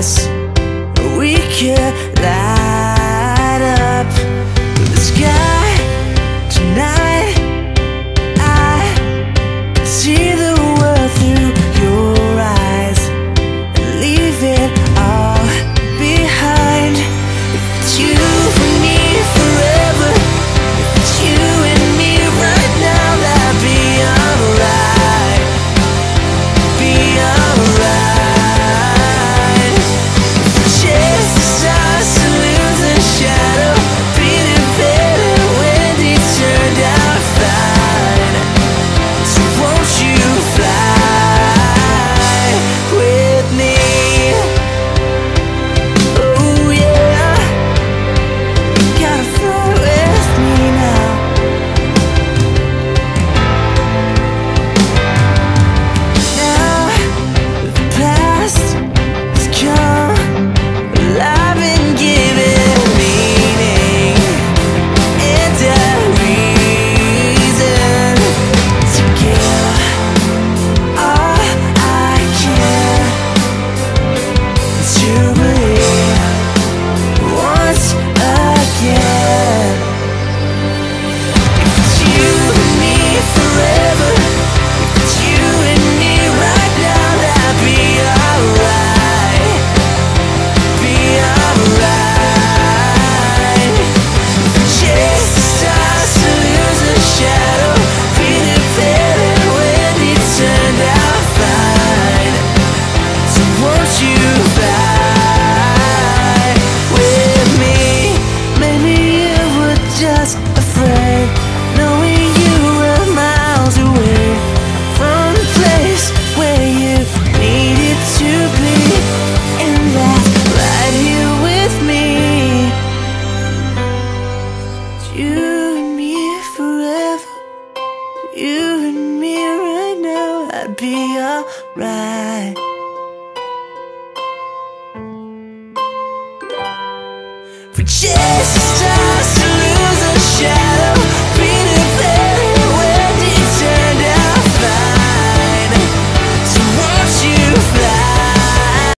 us, we could light up the sky tonight. I can see the world through your eyes and leave it all behind. If it's you and me forever, if it's you and me right now, that'd be alright, be alright. If we chase the stars to lose the shadow, beating better when they turned out fine. So won't you fly with me? Oh yeah, you gotta fly with me now. Now the past has come alive and given meaning and a reason to give all I can to believe once again. If it's you and me forever, if it's you and me right now, that'd be alright, be alright. If we chase the stars to lose the shadow, feeling better when it turned out fine. So won't you fly with me? Maybe you were just afraid, knowing you were miles away from the place where you needed to be. And that's right here with me. It's you and me forever, you and me right now, I'd be alright. We chase